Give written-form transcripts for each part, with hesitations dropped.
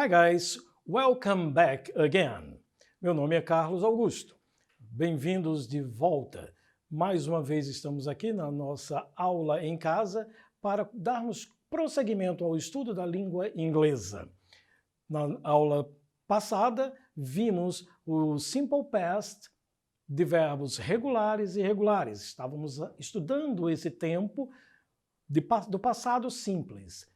Hi guys, welcome back again. Meu nome é Carlos Augusto. Bem-vindos de volta. Mais uma vez estamos aqui na nossa aula em casa para darmos prosseguimento ao estudo da língua inglesa. Na aula passada, vimos o simple past de verbos regulares e irregulares. Estávamos estudando esse tempo do passado simples.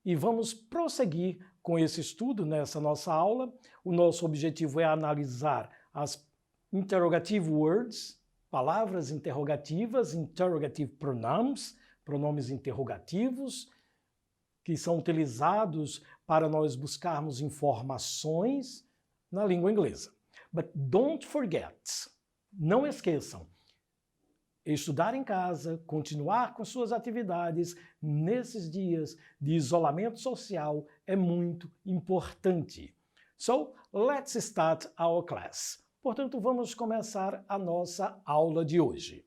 E vamos prosseguir com esse estudo nessa nossa aula. O nosso objetivo é analisar as interrogative words, palavras interrogativas, interrogative pronouns, pronomes interrogativos, que são utilizados para nós buscarmos informações na língua inglesa. But don't forget, não esqueçam, estudar em casa, continuar com suas atividades nesses dias de isolamento social é muito importante. So, let's start our class. Portanto, vamos começar a nossa aula de hoje.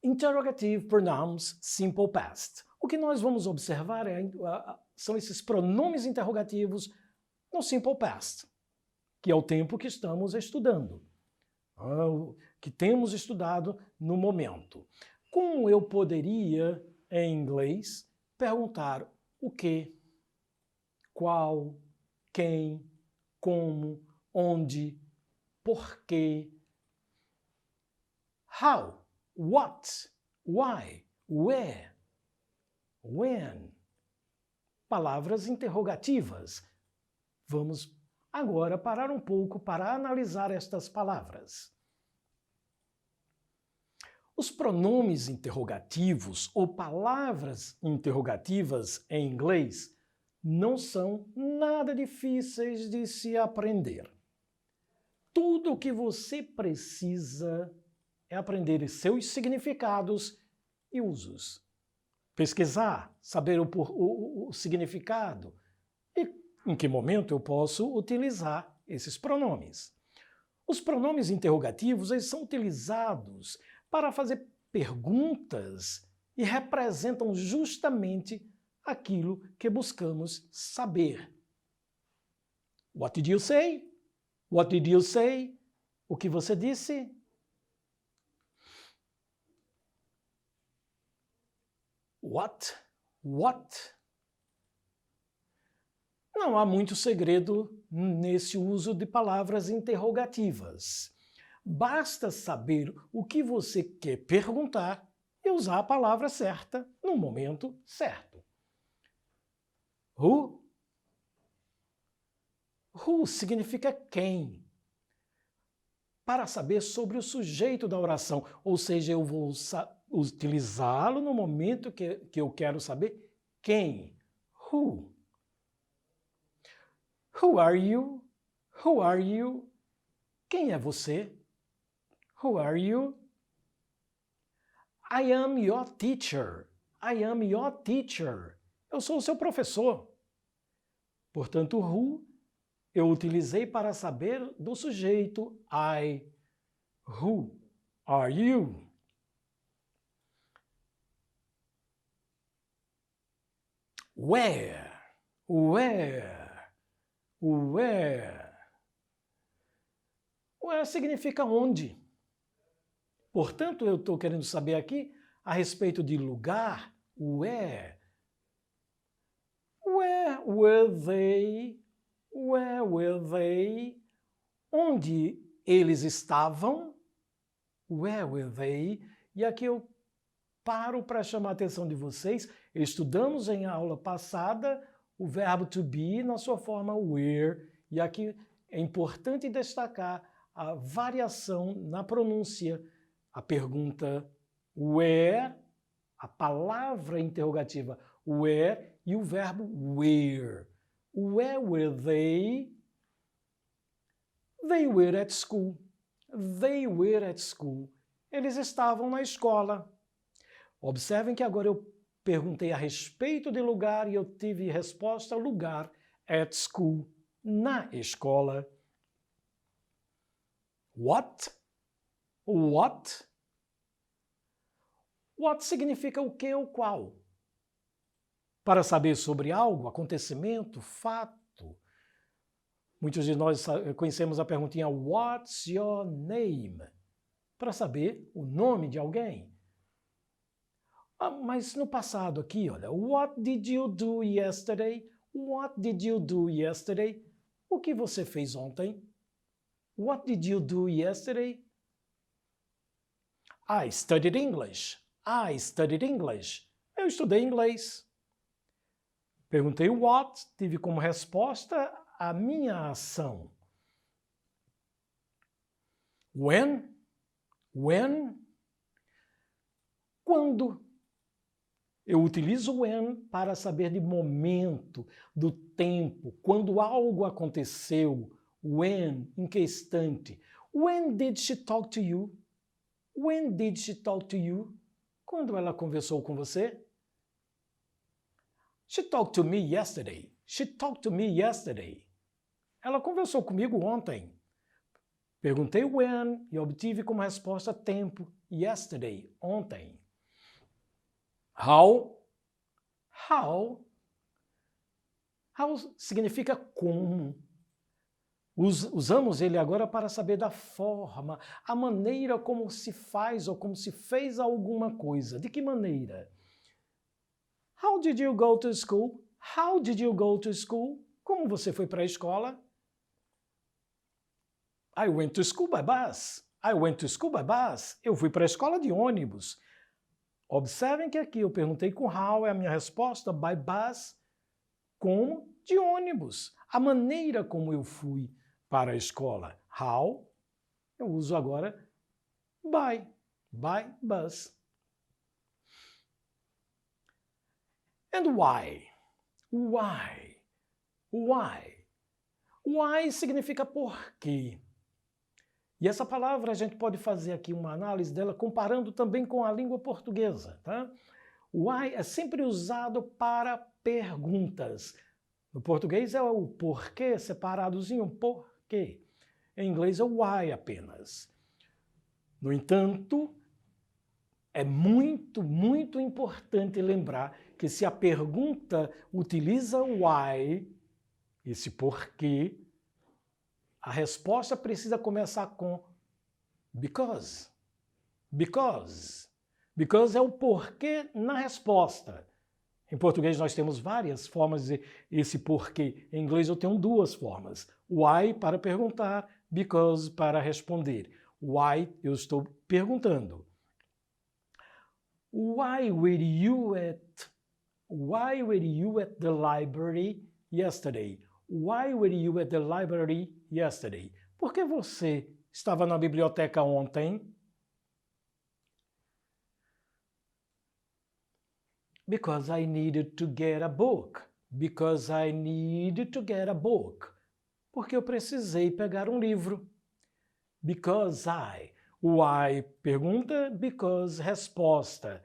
Interrogative pronouns simple past. O que nós vamos observar são esses pronomes interrogativos no simple past, que é o tempo que estamos estudando. Que temos estudado no momento. Como eu poderia, em inglês, perguntar o que, qual, quem, como, onde, porquê, how, what, why, where, when. Palavras interrogativas. Vamos agora parar um pouco para analisar estas palavras. Os pronomes interrogativos ou palavras interrogativas em inglês não são nada difíceis de se aprender. Tudo o que você precisa é aprender seus significados e usos. Pesquisar, saber o significado e em que momento eu posso utilizar esses pronomes. Os pronomes interrogativos eles são utilizados para fazer perguntas e representam justamente aquilo que buscamos saber. What did you say? What did you say? O que você disse? What? What? Não há muito segredo nesse uso de palavras interrogativas. Basta saber o que você quer perguntar e usar a palavra certa no momento certo. Who? Who significa quem. Para saber sobre o sujeito da oração, ou seja, eu vou utilizá-lo no momento que eu quero saber quem. Who? Who are you? Who are you? Quem é você? Who are you? I am your teacher. I am your teacher. Eu sou o seu professor. Portanto, who eu utilizei para saber do sujeito I. Who are you? Where? Where? Where? Where significa onde. Portanto, eu estou querendo saber aqui a respeito de lugar. Where? Where were they? Where were they? Onde eles estavam? Where were they? E aqui eu paro para chamar a atenção de vocês. Estudamos em aula passada o verbo to be na sua forma where. E aqui é importante destacar a variação na pronúncia. A pergunta where, a palavra interrogativa where e o verbo where. Where were they? They were at school. They were at school. Eles estavam na escola. Observem que agora eu perguntei a respeito de lugar e eu tive resposta lugar at school, na escola. What? What? What significa o que ou qual? para saber sobre algo, acontecimento, fato. Muitos de nós conhecemos a perguntinha What's your name? Para saber o nome de alguém. Mas no passado aqui, olha, What did you do yesterday? What did you do yesterday? O que você fez ontem? What did you do yesterday? I studied English. I studied English. Eu estudei inglês. Perguntei what, tive como resposta a minha ação. When? When? Quando? Eu utilizo when para saber de momento, do tempo, quando algo aconteceu. When, em que instante? When did she talk to you? When did she talk to you? Quando ela conversou com você? She talked to me yesterday. She talked to me yesterday. Ela conversou comigo ontem. Perguntei when e obtive como resposta tempo. Yesterday, ontem. How? How? How significa como. Usamos ele agora para saber da forma, a maneira como se faz ou como se fez alguma coisa. De que maneira? How did you go to school? How did you go to school? Como você foi para a escola? I went to school by bus. I went to school by bus. Eu fui para a escola de ônibus. Observem que aqui eu perguntei com how, é a minha resposta, by bus, como de ônibus. A maneira como eu fui para a escola. How, eu uso agora by bus. And why? Why? Why? Why significa por quê. E essa palavra a gente pode fazer aqui uma análise dela comparando também com a língua portuguesa. Tá? Why é sempre usado para perguntas. No português é o porquê separadozinho, porquê. Em inglês é o why apenas. No entanto, é muito, muito importante lembrar que se a pergunta utiliza why, esse porquê, a resposta precisa começar com because. Because. Because é o porquê na resposta. Em português nós temos várias formas de esse porquê. Em inglês eu tenho duas formas. Why para perguntar, because para responder. Why eu estou perguntando. Why were you at the library yesterday? Why were you at the library yesterday? Por que você estava na biblioteca ontem? Because I needed to get a book. Because I needed to get a book. Porque eu precisei pegar um livro. Because I. Why, pergunta, because, resposta.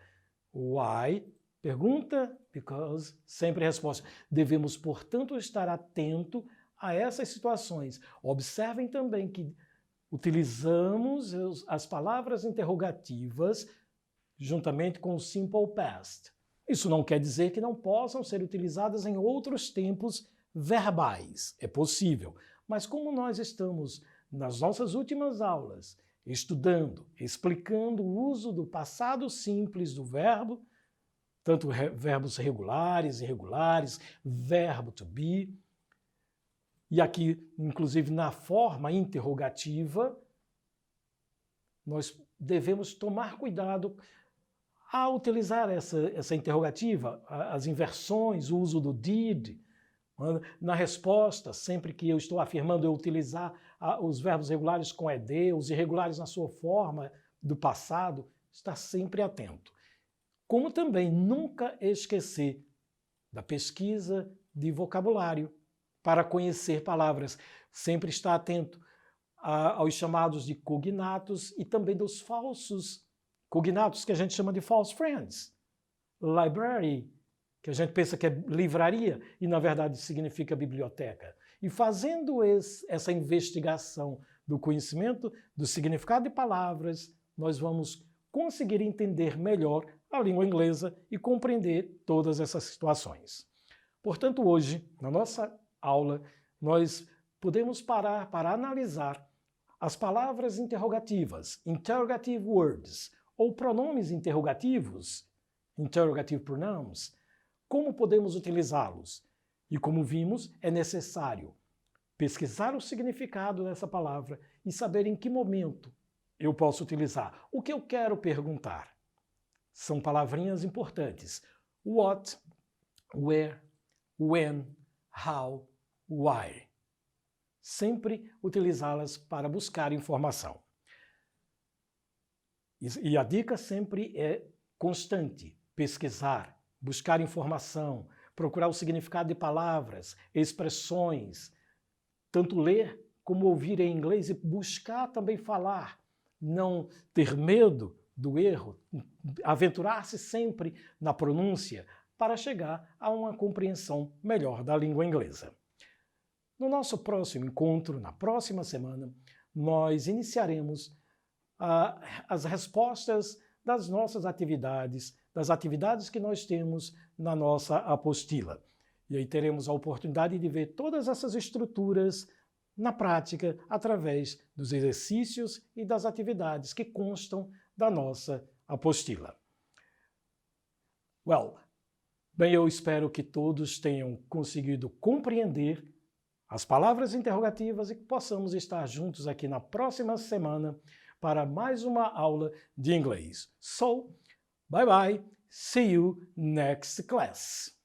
Why, pergunta, because, sempre resposta. Devemos, portanto, estar atento a essas situações. Observem também que utilizamos as palavras interrogativas juntamente com o simple past. Isso não quer dizer que não possam ser utilizadas em outros tempos verbais. É possível. Mas como nós estamos nas nossas últimas aulas estudando, explicando o uso do passado simples do verbo, tanto verbos regulares, irregulares, verbo to be, e aqui, inclusive, na forma interrogativa, nós devemos tomar cuidado a utilizar essa interrogativa, as inversões, o uso do did. Na resposta, sempre que eu estou afirmando eu utilizar os verbos regulares com ed, os irregulares na sua forma do passado, estar sempre atento. Como também nunca esquecer da pesquisa de vocabulário para conhecer palavras. Sempre estar atento aos chamados de cognatos e também dos falsos cognatos, que a gente chama de false friends. Library, que a gente pensa que é livraria e na verdade significa biblioteca. E fazendo essa investigação do conhecimento, do significado de palavras, nós vamos conseguir entender melhor a língua inglesa e compreender todas essas situações. Portanto, hoje, na nossa aula, nós podemos parar para analisar as palavras interrogativas, interrogative words, ou pronomes interrogativos, interrogative pronouns, como podemos utilizá-los. E como vimos, é necessário pesquisar o significado dessa palavra e saber em que momento eu posso utilizar. O que eu quero perguntar? São palavrinhas importantes. What, where, when, how, why. Sempre utilizá-las para buscar informação. E a dica sempre é constante. Pesquisar, buscar informação, procurar o significado de palavras, expressões, tanto ler como ouvir em inglês e buscar também falar. Não ter medo do erro, aventurar-se sempre na pronúncia para chegar a uma compreensão melhor da língua inglesa. No nosso próximo encontro, na próxima semana, nós iniciaremos as respostas das nossas atividades, das atividades que nós temos na nossa apostila. E aí teremos a oportunidade de ver todas essas estruturas na prática através dos exercícios e das atividades que constam da nossa apostila. Bem, eu espero que todos tenham conseguido compreender as palavras interrogativas e que possamos estar juntos aqui na próxima semana para mais uma aula de inglês. So, bye bye, see you next class.